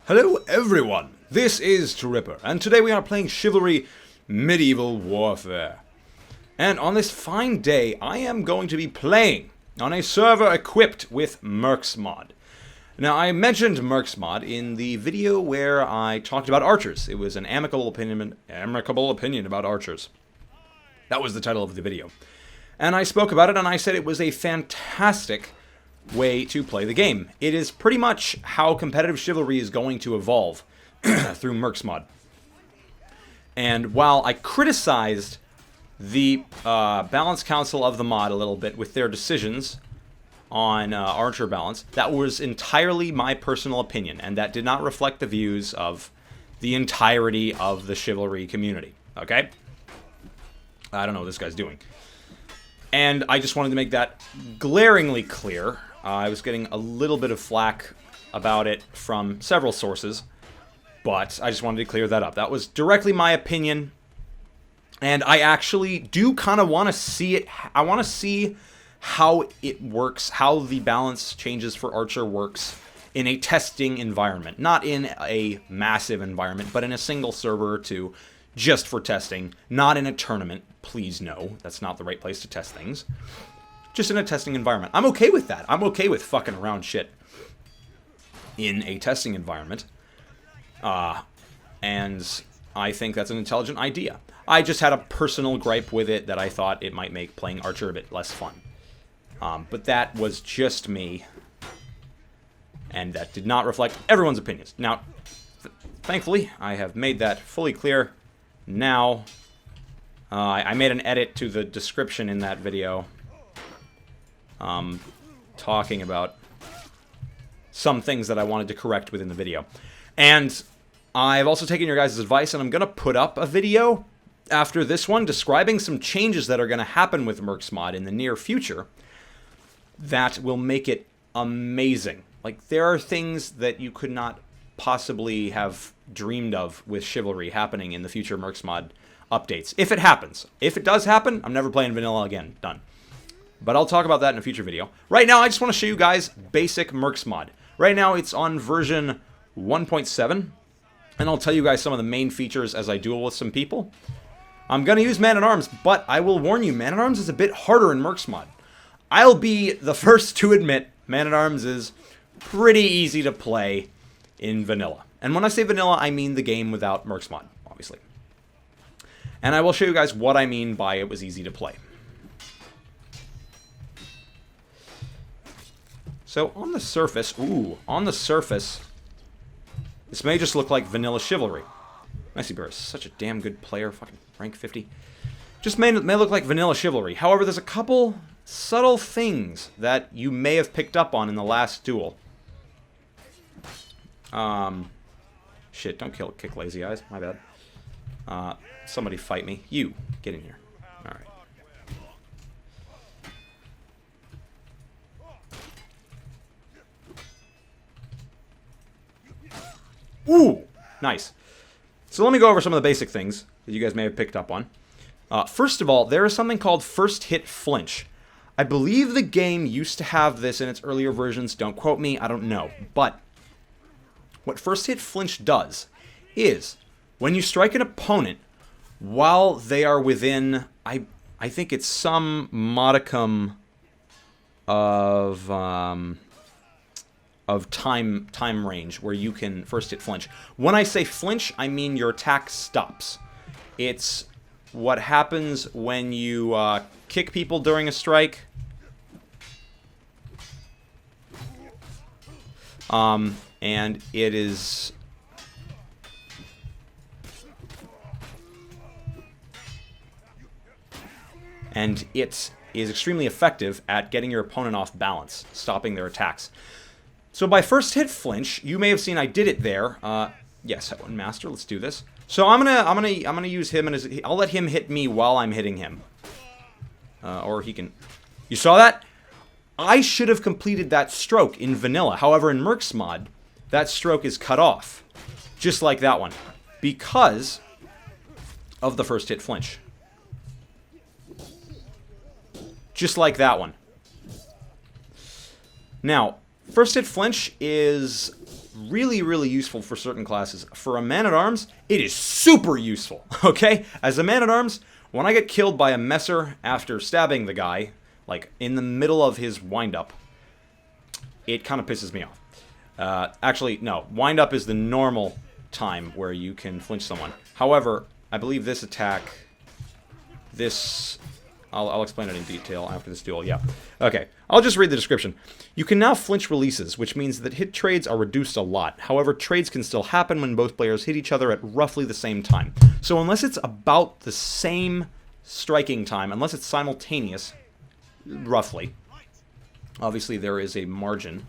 Hello everyone, this is Tripper, and today we are playing Chivalry Medieval Warfare. And on this fine day, I am going to be playing on a server equipped with mercs mod. Now, I mentioned mercs mod in the video where I talked about archers. It was an amicable opinion about archers. That was the title of the video. And I spoke about it and I said it was a fantastic way to play the game. It is pretty much how competitive chivalry is going to evolve through mercs mod. And while I criticized the balance council of the mod a little bit with their decisions on archer balance, that was entirely my personal opinion, and that did not reflect the views of the entirety of the chivalry community. Okay? I don't know what this guy's doing. And I just wanted to make that glaringly clear. I was getting a little bit of flack about it from several sources, but I just wanted to clear that up. That was directly my opinion, and I actually do kind of want to see it. I want to see how it works, how the balance changes for Archer works in a testing environment. Not in a massive environment, but in a single server or two, just for testing. Not in a tournament. Please no, that's not the right place to test things. Just in a testing environment. I'm okay with that. I'm okay with fucking around shit in a testing environment. And I think that's an intelligent idea. I just had a personal gripe with it that I thought it might make playing Archer a bit less fun. But that was just me. And that did not reflect everyone's opinions. Now, thankfully, I have made that fully clear. Now, I made an edit to the description in that video. Talking about some things that I wanted to correct within the video. And I've also taken your guys' advice, and I'm going to put up a video after this one describing some changes that are going to happen with mercs mod in the near future that will make it amazing. Like, there are things that you could not possibly have dreamed of with Chivalry happening in the future mercs mod updates. If it happens. If it does happen, I'm never playing vanilla again. Done. But I'll talk about that in a future video. Right now, I just want to show you guys basic mercs mod. Right now, it's on version 1.7. And I'll tell you guys some of the main features as I duel with some people. I'm going to use Man-at-Arms, but I will warn you, Man-at-Arms is a bit harder in mercs mod. I'll be the first to admit Man-at-Arms is pretty easy to play in vanilla. And when I say vanilla, I mean the game without mercs mod, obviously. And I will show you guys what I mean by it was easy to play. So, on the surface, this may just look like vanilla Chivalry. Nicey Bear is such a damn good player, fucking rank 50. Just may look like vanilla Chivalry. However, there's a couple subtle things that you may have picked up on in the last duel. Shit, don't kick Lazy Eyes, my bad. Somebody fight me. You, get in here. Alright. Ooh! Nice. So let me go over some of the basic things that you guys may have picked up on. First of all, there is something called first hit flinch. I believe the game used to have this in its earlier versions. Don't quote me, I don't know. But what first hit flinch does is when you strike an opponent while they are within, I think it's some modicum of time range where you can first hit flinch. When I say flinch, I mean your attack stops. It's what happens when you kick people during a strike. And it is... And it is extremely effective at getting your opponent off balance, stopping their attacks. So by first hit flinch, you may have seen I did it there. Yes, Master, let's do this. So I'm gonna use him, and I'll let him hit me while I'm hitting him. Or he can. You saw that? I should have completed that stroke in vanilla. However, in mercs mod, that stroke is cut off, just like that one, because of the first hit flinch. Just like that one. Now, first hit flinch is really, really useful for certain classes. For a man-at-arms, it is super useful, okay? As a man-at-arms, when I get killed by a messer after stabbing the guy, like in the middle of his wind-up, it kind of pisses me off. Actually, no. Wind-up is the normal time where you can flinch someone. However, I believe this attack... This... I'll explain it in detail after this duel, yeah. Okay, I'll just read the description. You can now flinch releases, which means that hit trades are reduced a lot. However, trades can still happen when both players hit each other at roughly the same time. So unless it's about the same striking time, unless it's simultaneous, roughly, obviously there is a margin.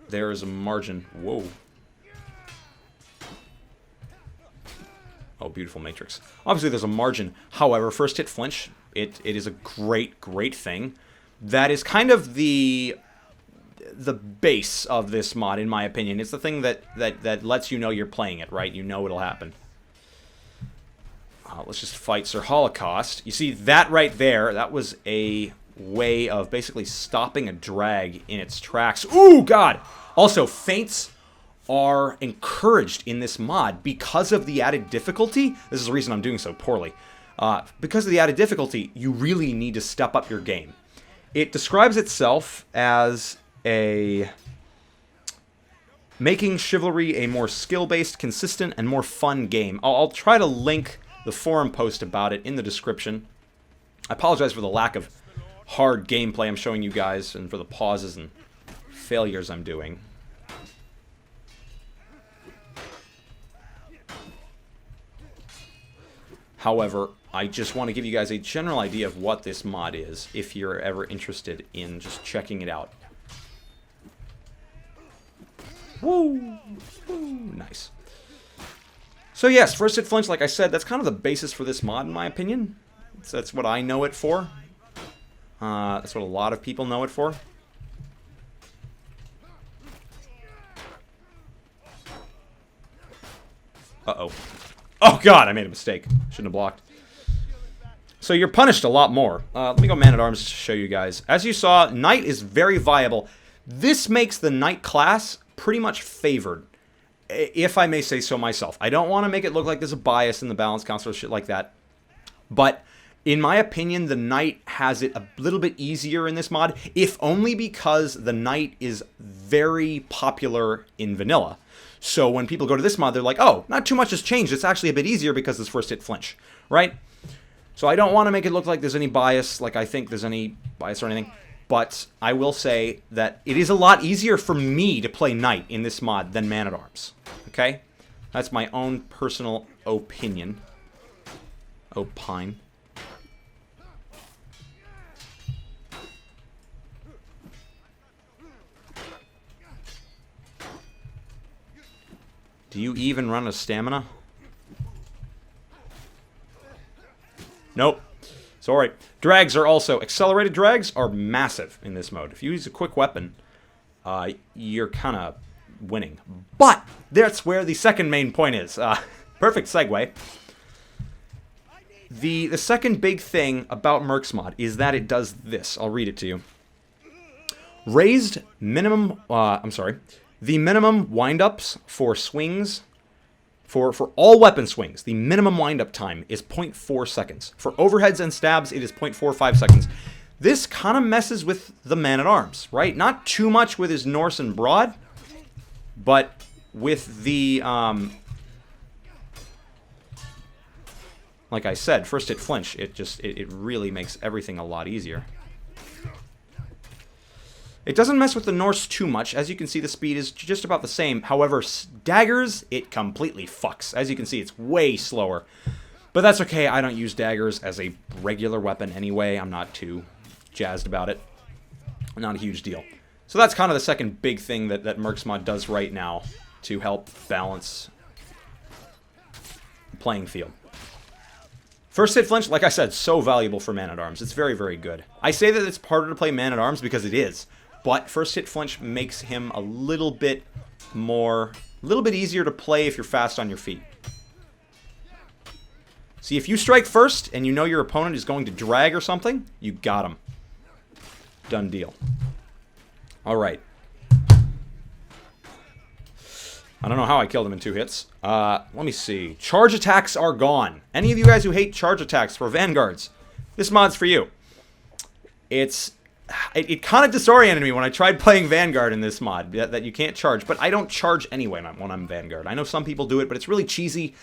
There is a margin. Whoa. Oh, beautiful matrix. Obviously, there's a margin. However, first hit flinch, it is a great, great thing. That is kind of the base of this mod, in my opinion. It's the thing that lets you know you're playing it, right? You know it'll happen. Let's just fight Sir Holocaust. You see, that right there, that was a way of basically stopping a drag in its tracks. Ooh, God! Also, feints are encouraged in this mod because of the added difficulty. This is the reason I'm doing so poorly. Because of the added difficulty, you really need to step up your game. It describes itself as making Chivalry a more skill-based, consistent, and more fun game. I'll try to link the forum post about it in the description. I apologize for the lack of hard gameplay I'm showing you guys, and for the pauses and failures I'm doing. However, I just want to give you guys a general idea of what this mod is, if you're ever interested in just checking it out. Woo! Woo! Nice. So yes, first hit flinch, like I said, that's kind of the basis for this mod, in my opinion. That's what I know it for. That's what a lot of people know it for. Uh-oh. Oh, God, I made a mistake. Shouldn't have blocked. So you're punished a lot more. Let me go man-at-arms to show you guys. As you saw, Knight is very viable. This makes the Knight class pretty much favored, if I may say so myself. I don't want to make it look like there's a bias in the balance counselor, shit like that. But in my opinion, the Knight has it a little bit easier in this mod, if only because the Knight is very popular in vanilla. So when people go to this mod, they're like, oh, not too much has changed. It's actually a bit easier because it's first hit flinch, right? So I don't want to make it look like there's any bias, like I think there's any bias or anything. But I will say that it is a lot easier for me to play Knight in this mod than Man-at-Arms. Okay? That's my own personal opinion. Opine. Do you even run a stamina? Nope. It's alright. Drags are also... Accelerated drags are massive in this mode. If you use a quick weapon, you're kind of winning. But that's where the second main point is. Perfect segue. The second big thing about Mercs mod is that it does this. I'll read it to you. Raised minimum... The minimum wind-ups for swings, for all weapon swings, the minimum wind-up time is 0.4 seconds. For overheads and stabs, it is 0.45 seconds. This kind of messes with the man-at-arms, right? Not too much with his Norse and Broad, but with the, like I said, first hit flinch, it really makes everything a lot easier. It doesn't mess with the Norse too much. As you can see, the speed is just about the same. However, daggers, it completely fucks. As you can see, it's way slower. But that's okay. I don't use daggers as a regular weapon anyway. I'm not too jazzed about it. Not a huge deal. So that's kind of the second big thing that Mercs mod does right now to help balance the playing field. First hit flinch, like I said, so valuable for Man-at-Arms. It's very, very good. I say that it's harder to play Man-at-Arms because it is. But first hit flinch makes him a little bit easier to play if you're fast on your feet. See, if you strike first and you know your opponent is going to drag or something, you got him. Done deal. Alright. I don't know how I killed him in 2 hits. Let me see. Charge attacks are gone. Any of you guys who hate charge attacks for Vanguards, this mod's for you. It kind of disoriented me when I tried playing Vanguard in this mod, that you can't charge. But I don't charge anyway when I'm Vanguard. I know some people do it, but it's really cheesy,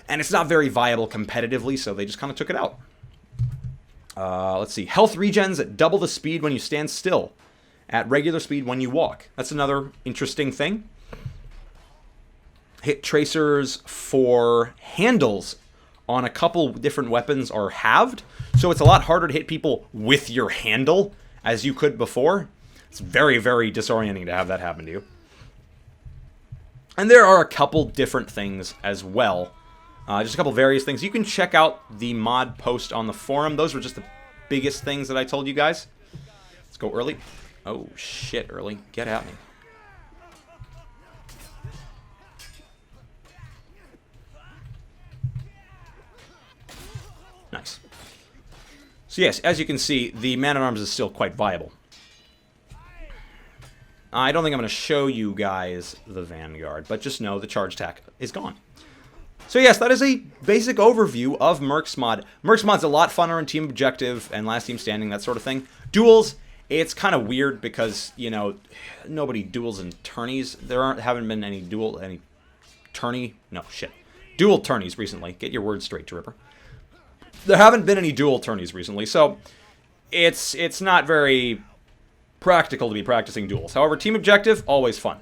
and it's not very viable competitively, so they just kind of took it out. Let's see. Health regens at double the speed when you stand still, at regular speed when you walk. That's another interesting thing. Hit tracers for handles on a couple different weapons are halved, so it's a lot harder to hit people with your handle as you could before. It's very, very disorienting to have that happen to you. And there are a couple different things as well. Just a couple various things. You can check out the mod post on the forum. Those were just the biggest things that I told you guys. Let's go early. Oh, shit, early. Get at me. Nice. So yes, as you can see, the man-at-arms is still quite viable. I don't think I'm going to show you guys the Vanguard, but just know the charge attack is gone. So yes, that is a basic overview of Mercs mod. Mercs mod's a lot funner in Team Objective and Last Team Standing, that sort of thing. Duels, it's kind of weird because, you know, nobody duels in tourneys. Haven't been any dual tourneys recently. Get your words straight, Tripper. There haven't been any dual tourneys recently, so it's not very practical to be practicing duels. However, Team Objective, always fun.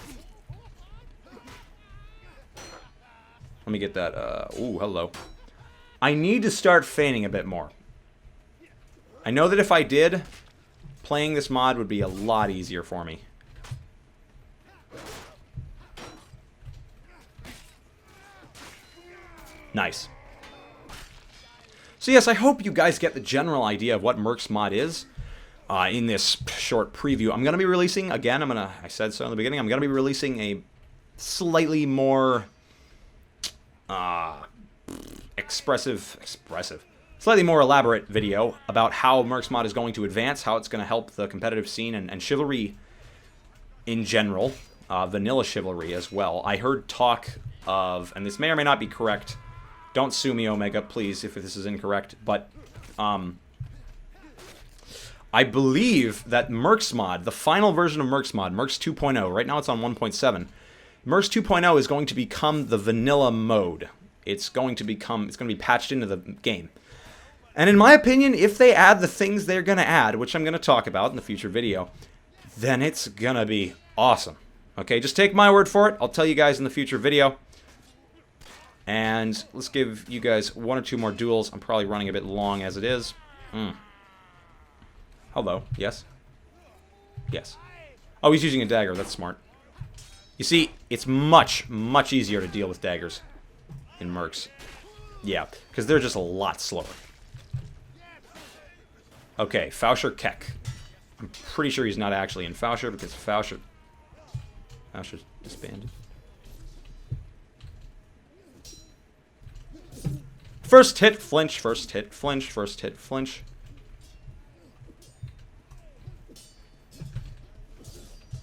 Let me get that, ooh, hello. I need to start feigning a bit more. I know that if I did, playing this mod would be a lot easier for me. Nice. So yes, I hope you guys get the general idea of what Mercs mod is in this short preview. I'm going to be releasing, again, I said so in the beginning, I'm going to be releasing a slightly more slightly more elaborate video about how Mercs mod is going to advance, how it's going to help the competitive scene and Chivalry in general, vanilla Chivalry as well. I heard talk of, and this may or may not be correct, don't sue me, Omega, please, if this is incorrect, but I believe that Mercs mod, the final version of Mercs mod, Mercs 2.0, right now it's on 1.7, Mercs 2.0 is going to become the vanilla mode. It's going to be patched into the game. And in my opinion, if they add the things they're going to add, which I'm going to talk about in the future video, then it's going to be awesome. Okay, just take my word for it. I'll tell you guys in the future video. And let's give you guys 1 or 2 more duels. I'm probably running a bit long as it is. Hello. Yes? Yes. Oh, he's using a dagger. That's smart. You see, it's much, much easier to deal with daggers in Mercs. Yeah, because they're just a lot slower. Okay, Fauscher Keck. I'm pretty sure he's not actually in Fauscher because Fauscher's disbanded. First hit, flinch, first hit, flinch, first hit, flinch.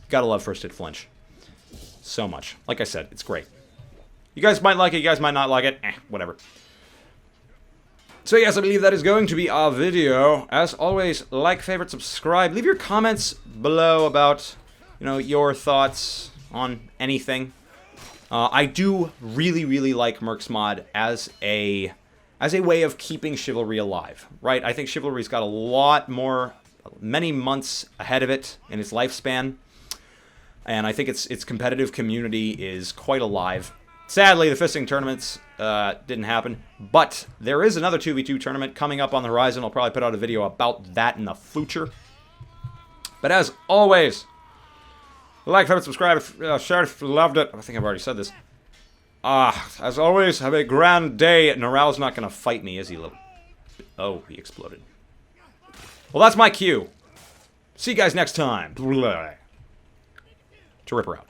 Gotta love first hit, flinch. So much. Like I said, it's great. You guys might like it, you guys might not like it. Whatever. So yes, I believe that is going to be our video. As always, like, favorite, subscribe. Leave your comments below about, you know, your thoughts on anything. I do really, really like Mercs mod as a way of keeping Chivalry alive, right? I think Chivalry's got a lot more, many months ahead of it in its lifespan. And I think its competitive community is quite alive. Sadly, the fisting tournaments didn't happen, but there is another 2v2 tournament coming up on the horizon. I'll probably put out a video about that in the future. But as always, like, favorite, subscribe, share if you loved it. I think I've already said this. As always, have a grand day. Naral's not going to fight me, is he, little? Oh, he exploded. Well, that's my cue. See you guys next time. To Ripper out.